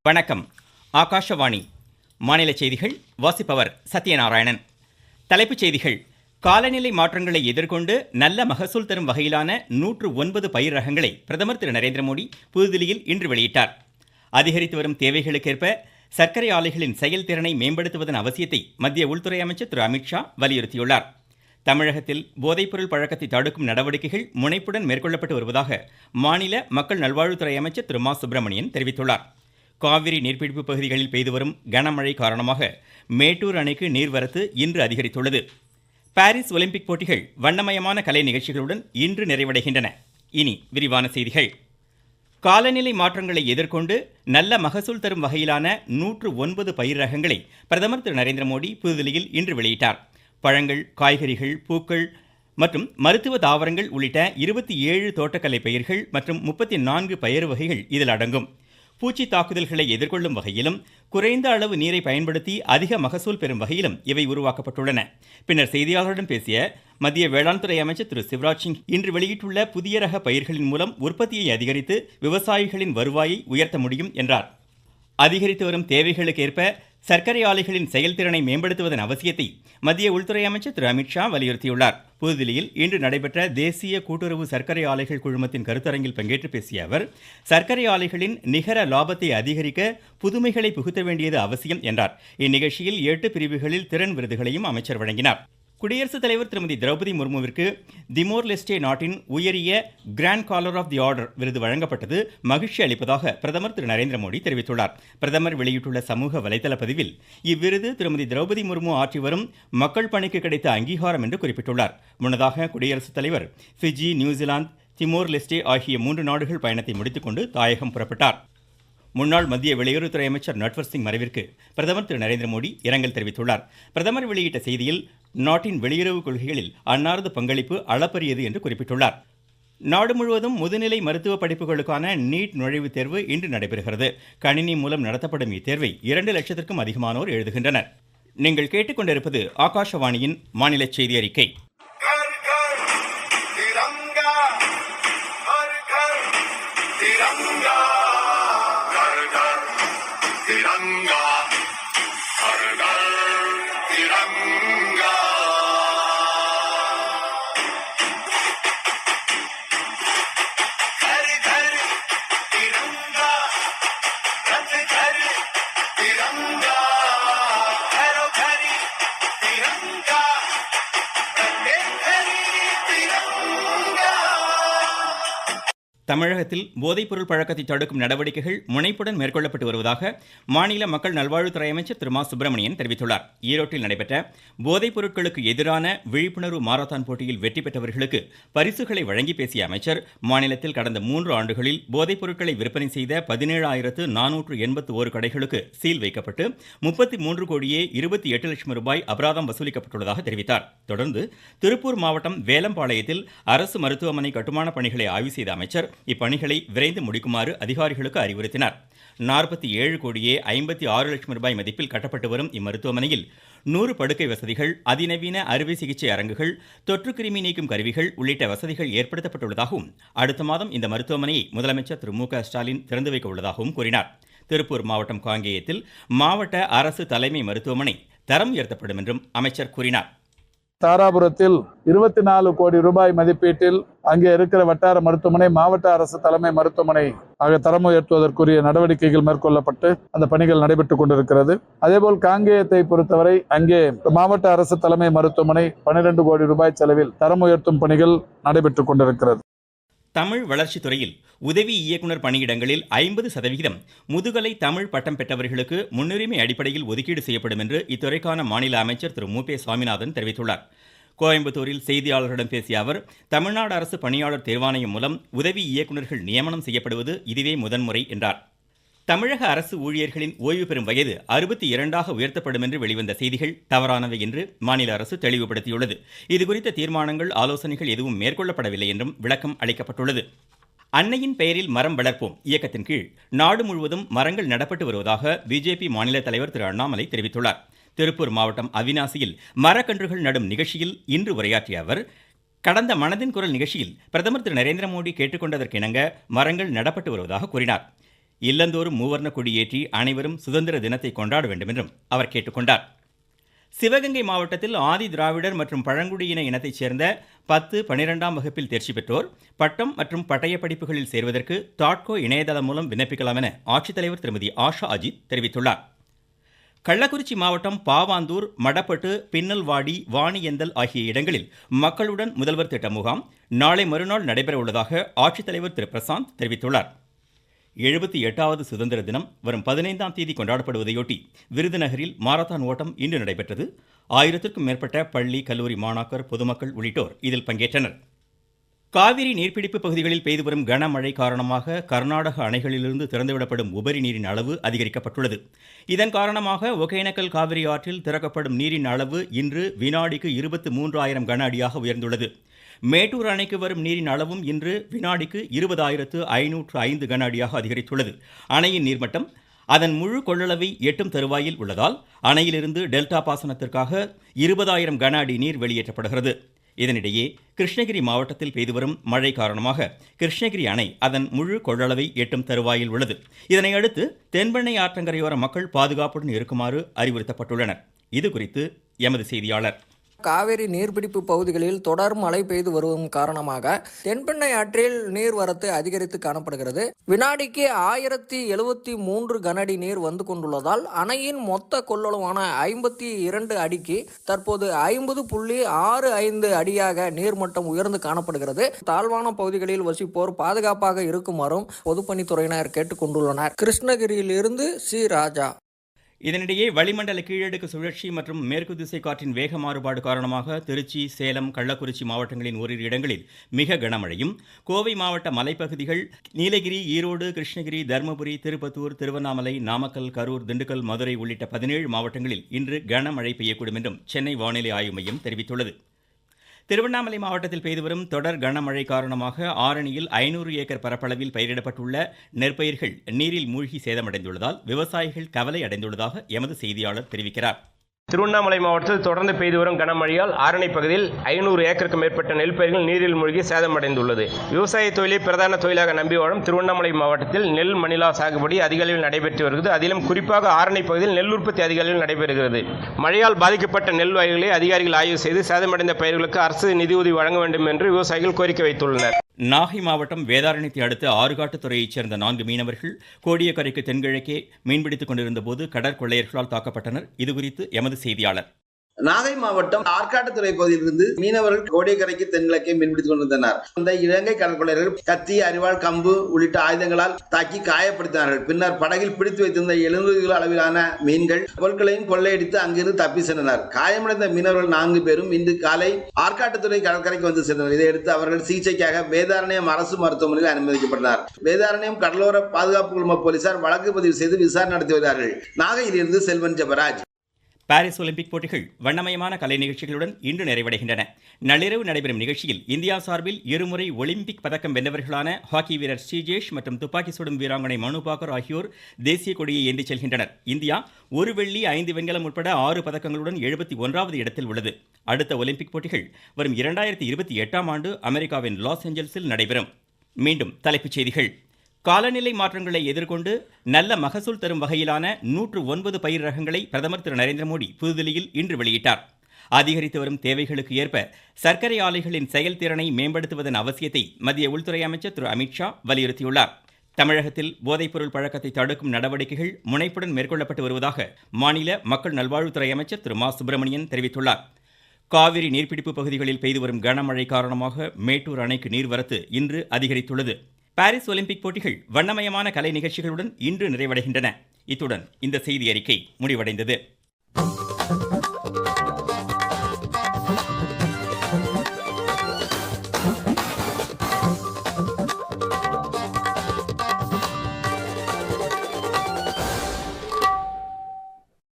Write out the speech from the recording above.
வணக்கம். ஆகாஷவாணி. மாநில செய்திகள் வாசிப்பவர் சத்யநாராயணன். தலைப்புச் செய்திகள். காலநிலை மாற்றங்களை எதிர்கொண்டு நல்ல மகசூல் தரும் வகையிலான 109 பயிர் ரகங்களை பிரதமர் திரு நரேந்திர மோடி புதுதில்லியில் இன்று வெளியிட்டார். அதிகரித்து வரும் தேவைகளுக்கேற்ப சர்க்கரை ஆலைகளின் செயல்திறனை மேம்படுத்துவதன் அவசியத்தை மத்திய உள்துறை அமைச்சர் திரு அமித்ஷா வலியுறுத்தியுள்ளார். தமிழகத்தில் போதைப்பொருள் பழக்கத்தை தடுக்கும் நடவடிக்கைகள் முனைப்புடன் மேற்கொள்ளப்பட்டு வருவதாக மாநில மக்கள் நல்வாழ்வுத்துறை அமைச்சர் திரு மா சுப்பிரமணியன் தெரிவித்துள்ளார். காவிரி நீர்பிடிப்பு பகுதிகளில் பெய்து வரும் கனமழை காரணமாக மேட்டூர் அணைக்கு நீர்வரத்து இன்று அதிகரித்துள்ளது. பாரிஸ் ஒலிம்பிக் போட்டிகள் வண்ணமயமான கலை நிகழ்ச்சிகளுடன் இன்று நிறைவடைகின்றன. இனி விரிவான செய்திகள். காலநிலை மாற்றங்களை எதிர்கொண்டு நல்ல மகசூல் தரும் வகையிலான 109 பயிர் ரகங்களை பிரதமர் திரு நரேந்திர மோடி புதுதில்லியில் இன்று வெளியிட்டார். பழங்கள், காய்கறிகள், பூக்கள் மற்றும் மருத்துவ தாவரங்கள் உள்ளிட்ட 27 தோட்டக்கலை பயிர்கள் மற்றும் 34 பயறு வகைகள் இதில் அடங்கும். பூச்சி தாக்குதல்களை எதிர்கொள்ளும் வகையிலும் குறைந்த அளவு நீரை பயன்படுத்தி அதிக மகசூல் பெறும் வகையிலும் இவை உருவாக்கப்பட்டுள்ளன. பின்னர் செய்தியாளர்களிடம் பேசிய மத்திய வேளாண் துறை அமைச்சர் திரு சிவராஜ் சிங், இன்று வெளியிட்டுள்ள புதிய ரக பயிர்களின் மூலம் உற்பத்தியை அதிகரித்து விவசாயிகளின் வருவாயை உயர்த்த முடியும் என்றார். அதிகரித்து வரும் தேவைகளுக்கேற்ப சர்க்கரை ஆலைகளின் செயல்திறனை மேம்படுத்துவதன் அவசியத்தை மத்திய உள்துறை அமைச்சர் திரு அமித்ஷா வலியுறுத்தியுள்ளார். புதுதில்லியில் இன்று நடைபெற்ற தேசிய கூட்டுறவு சர்க்கரை ஆலைகள் குழுமத்தின் கருத்தரங்கில் பங்கேற்று பேசிய அவர், சர்க்கரை ஆலைகளின் நிகர லாபத்தை அதிகரிக்க புதுமைகளை புகுத்த வேண்டியது அவசியம் என்றார். இந்நிகழ்ச்சியில் 8 பிரிவுகளில் திறன் விருதுகளையும் அமைச்சர் வழங்கினார். குடியரசுத் தலைவர் திருமதி திரௌபதி முர்முவிற்கு திமோர் லெஸ்டே நாட்டின் உயரிய grand collar of the order விருது வழங்கப்பட்டது மகிழ்ச்சி அளிப்பதாக பிரதமர் திரு நரேந்திர மோடி தெரிவித்துள்ளார். பிரதமர் வெளியிட்டுள்ள சமூக வலைதள பதிவில் இவ்விருது திருமதி திரௌபதி முர்மு ஆற்றி வரும் மக்கள் பணிக்கு கிடைத்த அங்கீகாரம் என்று குறிப்பிட்டுள்ளார். முன்னதாக குடியரசுத் தலைவர் ஃபிஜி, நியூசிலாந்து, திமோர் லெஸ்டே ஆகிய 3 நாடுகள் பயணத்தை முடித்துக்கொண்டு தாயகம் புறப்பட்டார். முன்னாள் மத்திய வெளியுறவுத்துறை அமைச்சர் நட்வர் சிங் மறைவிற்கு பிரதமர் திரு நரேந்திர மோடி இரங்கல் தெரிவித்துள்ளார். பிரதமர் வெளியிட்ட செய்தியில் நாட்டின் வெளியுறவு கொள்கைகளில் அன்னாரது பங்களிப்பு அளப்பரியது என்று குறிப்பிட்டுள்ளார். நாடு முழுவதும் முதுநிலை மருத்துவ படிப்புகளுக்கான நீட் நுழைவுத் தேர்வு இன்று நடைபெறுகிறது. கணினி மூலம் நடத்தப்படும் இத்தேர்வை 2 லட்சத்திற்கும் அதிகமானோர் எழுதுகின்றனர். நீங்கள் கேட்டுக்கொண்டிருப்பது ஆகாஷவாணியின் மாநில செய்தி அறிக்கை. தமிழகத்தில் போதைப்பொருள் பழக்கத்தை தடுக்கும் நடவடிக்கைகள் முனைப்புடன் மேற்கொள்ளப்பட்டு வருவதாக மாநில மக்கள் நல்வாழ்வுத்துறை அமைச்சர் திரு மா சுப்பிரமணியன் தெரிவித்துள்ளார். ஈரோட்டில் நடைபெற்ற போதைப் பொருட்களுக்கு எதிரான விழிப்புணர்வு மாரத்தான் போட்டியில் வெற்றி பெற்றவர்களுக்கு பரிசுகளை வழங்கி பேசிய அமைச்சர், மாநிலத்தில் கடந்த 3 ஆண்டுகளில் போதைப் பொருட்களை விற்பனை செய்த 17,481 கடைகளுக்கு சீல் வைக்கப்பட்டு 33 கோடியே 28 லட்சம் ரூபாய் அபராதம் வசூலிக்கப்பட்டுள்ளதாக தெரிவித்தார். தொடர்ந்து திருப்பூர் மாவட்டம் வேலம்பாளையத்தில் அரசு மருத்துவமனை கட்டுமான பணிகளை ஆய்வு செய்த அமைச்சர் இப்பணிகளை விரைந்து முடிக்குமாறு அதிகாரிகளுக்கு அறிவுறுத்தினார். 47 கோடியே 56 லட்சம் ரூபாய் மதிப்பில் கட்டப்பட்டு வரும் இம்மருத்துவமனையில் 100 படுக்கை வசதிகள், அதிநவீன அறுவை சிகிச்சை அரங்குகள், தொற்று கிருமி நீக்கும் கருவிகள் உள்ளிட்ட வசதிகள் ஏற்படுத்தப்பட்டுள்ளதாகவும் அடுத்த மாதம் இந்த மருத்துவமனையை முதலமைச்சர் திரு மு க ஸ்டாலின் திறந்து வைக்க உள்ளதாகவும் கூறினார். திருப்பூர் மாவட்டம் காங்கேயத்தில் மாவட்ட அரசு தலைமை மருத்துவமனை தரம் உயர்த்தப்படும் என்றும் அமைச்சர் கூறினார். தாராபுரத்தில் 24 கோடி ரூபாய் மதிப்பீட்டில் அங்கே இருக்கிற வட்டார மருத்துவமனை மாவட்ட அரசு தலைமை மருத்துவமனை ஆக தரம் உயர்த்துவதற்குரிய நடவடிக்கைகள் மேற்கொள்ளப்பட்டு அந்த பணிகள் நடைபெற்றுக் கொண்டிருக்கிறது. அதேபோல் காங்கேயத்தை பொறுத்தவரை அங்கே மாவட்ட அரசு தலைமை மருத்துவமனை 12 கோடி ரூபாய் செலவில் தரம் உயர்த்தும் பணிகள் நடைபெற்றுக் கொண்டிருக்கிறது. தமிழ் வளர்ச்சி துறையில் உதவி இயக்குனர் பணியிடங்களில் 50% முதுகலை தமிழ் பட்டம் பெற்றவர்களுக்கு முன்னுரிமை அடிப்படையில் ஒதுக்கீடு செய்யப்படும் என்று இத்துறைக்கான மாநில அமைச்சர் திரு மு பே சுவாமிநாதன் தெரிவித்துள்ளார். கோயம்புத்தூரில் செய்தியாளர்களிடம் பேசிய அவர், தமிழ்நாடு அரசு பணியாளர் தேர்வாணையம் மூலம் உதவி இயக்குநர்கள் நியமனம் செய்யப்படுவது இதுவே முதன்முறை என்றார். தமிழக அரசு ஊழியர்களின் ஓய்வு பெறும் வயது 62ஆக உயர்த்தப்படும் என்று வெளிவந்த செய்திகள் தவறானவை என்று மாநில அரசு தெளிவுபடுத்தியுள்ளது. இதுகுறித்த தீர்மானங்கள், ஆலோசனைகள் எதுவும் மேற்கொள்ளப்படவில்லை என்றும் விளக்கம் அளிக்கப்பட்டுள்ளது. அன்னையின் பெயரில் மரம் வளர்ப்போம் இயக்கத்தின் கீழ் நாடு முழுவதும் மரங்கள் நடப்பட்டு வருவதாக பிஜேபி மாநில தலைவர் திரு அண்ணாமலை தெரிவித்துள்ளார். திருப்பூர் மாவட்டம் அவிநாசியில் மரக்கன்றுகள் நடும் நிகழ்ச்சியில் இன்று உரையாற்றிய அவர், கடந்த மனதின் குரல் நிகழ்ச்சியில் பிரதமர் திரு நரேந்திர மோடி கேட்டுக்கொண்டதற்கிணங்க மரங்கள் நடப்பட்டு வருவதாக கூறினார். இல்லந்தோறும் மூவர்ண கொடியேற்றி அனைவரும் சுதந்திர தினத்தை கொண்டாட வேண்டும் என்றும் அவர் கேட்டுக்கொண்டார். சிவகங்கை மாவட்டத்தில் ஆதி திராவிடர் மற்றும் பழங்குடியின இனத்தைச் சேர்ந்த 10, 12ஆம் வகுப்பில் தேர்ச்சி பெற்றோர் பட்டம் மற்றும் பட்டய படிப்புகளில் சேர்வதற்கு தாட்கோ இணையதளம் மூலம் விண்ணப்பிக்கலாம் என ஆட்சித்தலைவர் திருமதி ஆஷா அஜித் தெரிவித்துள்ளார். கள்ளக்குறிச்சி மாவட்டம் பாவாந்தூர், மடப்பட்டு, பின்னல்வாடி, வாணியந்தல் ஆகிய இடங்களில் மக்களுடன் முதல்வர் திட்ட முகாம் நாளை மறுநாள் நடைபெற உள்ளதாக ஆட்சித்தலைவர் திரு பிரசாந்த் தெரிவித்துள்ளார். 78வது சுதந்திர தினம் வரும் 15ஆம் தேதி கொண்டாடப்படுவதையொட்டி விருதுநகரில் மாரத்தான் ஓட்டம் இன்று நடைபெற்றது. 1000க்கும் மேற்பட்ட பள்ளி, கல்லூரி மாணாக்கர், பொதுமக்கள் உள்ளிட்டோர் இதில் பங்கேற்றனர். காவிரி நீர்பிடிப்பு பகுதிகளில் பெய்து வரும் கனமழை காரணமாக கர்நாடக அணைகளிலிருந்து திறந்துவிடப்படும் உபரி நீரின் அளவு அதிகரிக்கப்பட்டுள்ளது. இதன் காரணமாக ஒகேனக்கல் காவிரி ஆற்றில் திறக்கப்படும் நீரின் அளவு இன்று வினாடிக்கு 23,000 கன அடியாக உயர்ந்துள்ளது. மேட்டூர் அணைக்கு வரும் நீரின் அளவும் இன்று வினாடிக்கு 20,505 கன அடியாக அதிகரித்துள்ளது. அணையின் நீர்மட்டம் அதன் முழு கொள்ளளவை எட்டும் தருவாயில் உள்ளதால் அணையிலிருந்து டெல்டா பாசனத்திற்காக 20,000 கன அடி நீர் வெளியேற்றப்படுகிறது. இதனிடையே கிருஷ்ணகிரி மாவட்டத்தில் பெய்து வரும் மழை காரணமாக கிருஷ்ணகிரி அணை அதன் முழு கொள்ளளவை எட்டும் தருவாயில் உள்ளது. இதனையடுத்து தென்பெண்ணை ஆற்றங்கரையோர மக்கள் பாதுகாப்புடன் இருக்குமாறு அறிவுறுத்தப்பட்டுள்ளனர். இது குறித்து எமது செய்தியாளர். காவிரி நீர்பிடிப்பு பகுதிகளில் தொடர் மழை பெய்து வருவதன் காரணமாக தென்பெண்ணை ஆற்றில் நீர்வரத்து அதிகரித்து காணப்படுகிறது. வினாடிக்கு 1073 கனஅடி நீர் வந்து கொண்டுள்ளதால் அணையின் மொத்த கொள்ளளவான 52 அடிக்கு தற்போது 50.65 அடியாக நீர்மட்டம் உயர்ந்து காணப்படுகிறது. தாழ்வான பகுதிகளில் வசிப்போர் பாதுகாப்பாக இருக்குமாறும் பொதுப்பணித்துறையினர் கேட்டுக்கொண்டுள்ளனர். கிருஷ்ணகிரியிலிருந்து சி ராஜா. இதனிடையே வளிமண்டல கீழடுக்கு சுழற்சி மற்றும் மேற்கு திசை காற்றின் வேக மாறுபாடு காரணமாக திருச்சி, சேலம், கள்ளக்குறிச்சி மாவட்டங்களின் ஓரிரு இடங்களில் மிக கனமழையும், கோவை மாவட்ட மலைப்பகுதிகள், நீலகிரி, ஈரோடு, கிருஷ்ணகிரி, தருமபுரி, திருப்பத்தூர், திருவண்ணாமலை, நாமக்கல், கரூர், திண்டுக்கல், மதுரை உள்ளிட்ட 17 மாவட்டங்களில் இன்று கனமழை பெய்யக்கூடும் என்றும் சென்னை வானிலை ஆய்வு மையம் தெரிவித்துள்ளது. திருவண்ணாமலை மாவட்டத்தில் பெய்து வரும் தொடர் கனமழை காரணமாக ஆரணியில் 500 ஏக்கர் பரப்பளவில் பயிரிடப்பட்டுள்ள நெற்பயிர்கள் நீரில் மூழ்கி சேதமடைந்துள்ளதால் விவசாயிகள் கவலை அடைந்துள்ளதாக எமது செய்தியாளர் தெரிவிக்கிறார். திருவண்ணாமலை மாவட்டத்தில் தொடர்ந்து பெய்து வரும் கனமழையால் ஆரணி பகுதியில் 500 ஏக்கருக்கு மேற்பட்ட நெல் பயிர்கள் நீரில் மூழ்கி சேதமடைந்துள்ளது. விவசாய தொழிலை பிரதான தொழிலாக நம்பி வாழும் திருவண்ணாமலை மாவட்டத்தில் நெல் மணிலா சாகுபடி அதிக அளவில் நடைபெற்று வருகிறது. அதிலும் குறிப்பாக ஆரணி பகுதியில் நெல் உற்பத்தி அதிக அளவில் நடைபெறுகிறது. மழையால் பாதிக்கப்பட்ட நெல் வயல்களை அதிகாரிகள் ஆய்வு செய்து சேதமடைந்த பயிர்களுக்கு அரசு நிதியுதவி வழங்க வேண்டும் என்று விவசாயிகள் கோரிக்கை வைத்துள்ளனர். நாகை மாவட்டம் வேதாரண்யத்தை அடுத்த ஆறுகாட்டுத்துறையைச் சேர்ந்த 4 மீனவர்கள் கோடியக்கரைக்கு தென்கிழக்கே மீன்பிடித்துக் கொண்டிருந்த போது கடற்கொள்ளையர்களால் தாக்கப்பட்டனர். இதுகுறித்து எமது செய்தியாளர். நாகை மாவட்டம் ஆற்காட்டுத்துறை பகுதியிலிருந்து மீனவர்கள் கோடியக்கரைக்கு தென்கிழக்கே மீன்பிடித்துக் கொண்டிருந்தனர். அந்த இலங்கை கடற்கொள்ளையர்கள் கத்தி, அரிவாள், கம்பு உள்ளிட்ட ஆயுதங்களால் தாக்கி காயப்படுத்தினார்கள். பின்னர் படகில் பிடித்து வைத்திருந்த 700 கிலோ அளவிலான மீன்கள் பொருட்களையும் கொள்ளையடித்து அங்கிருந்து தப்பி சென்றனர். காயமடைந்த மீனவர்கள் 4 பேரும் இன்று காலை ஆற்காட்டுத்துறை கடற்கரைக்கு வந்து சேர்ந்தனர். இதையடுத்து அவர்கள் சிகிச்சைக்காக வேதாரண்யம் அரசு மருத்துவமனையில் அனுமதிக்கப்பட்டனர். வேதாரண்யம் கடலோர பாதுகாப்பு குழும போலீசார் வழக்கு பதிவு செய்து விசாரணை நடத்தி வருகிறார்கள். நாகையிலிருந்து செல்வன் ஜெபராஜ். பாரிஸ் ஒலிம்பிக் போட்டிகள் வண்ணமயமான கலை நிகழ்ச்சிகளுடன் இன்று நிறைவடைகின்றன. நள்ளிரவு நடைபெறும் நிகழ்ச்சியில் இந்தியா சார்பில் இருமுறை ஒலிம்பிக் பதக்கம் வென்றவர்களான ஹாக்கி வீரர் ஸ்ரீஜேஷ் மற்றும் துப்பாக்கி சுடும் வீராங்கனை மனு பாக்கர் ஆகியோர் தேசிய கொடியை ஏந்திச் செல்கின்றனர். இந்தியா 1 வெள்ளி, 5 வெண்கலம் உட்பட 6 பதக்கங்களுடன் 71வது இடத்தில் உள்ளது. அடுத்த ஒலிம்பிக் போட்டிகள் வரும் 2028ஆம் ஆண்டு அமெரிக்காவின் லாஸ் ஏஞ்சல்ஸில் நடைபெறும். மீண்டும் தலைப்புச் செய்திகள். காலநிலை மாற்றங்களை எதிர்கொண்டு நல்ல மகசூல் தரும் வகையிலான 109 பயிர் ரகங்களை பிரதமர் திரு நரேந்திர மோடி புதுதில்லியில் இன்று வெளியிட்டார். அதிகரித்து வரும் தேவைகளுக்கு ஏற்ப சர்க்கரை ஆலைகளின் செயல்திறனை மேம்படுத்துவதன் அவசியத்தை மத்திய உள்துறை அமைச்சர் திரு அமித்ஷா வலியுறுத்தியுள்ளார். தமிழகத்தில் போதைப்பொருள் பழக்கத்தை தடுக்கும் நடவடிக்கைகள் முனைப்புடன் மேற்கொள்ளப்பட்டு வருவதாக மாநில மக்கள் நல்வாழ்வுத்துறை அமைச்சர் திரு மா சுப்பிரமணியன் தெரிவித்துள்ளார். காவிரி நீர்பிடிப்பு பகுதிகளில் பெய்து வரும் கனமழை காரணமாக மேட்டூர் அணைக்கு நீர்வரத்து இன்று அதிகரித்துள்ளது. பாரிஸ் ஒலிம்பிக் போட்டிகள் வண்ணமயமான கலை நிகழ்ச்சிகளுடன் இன்று நிறைவடைகின்றன. இத்துடன் இந்த செய்தி அறிக்கை முடிவடைந்தது.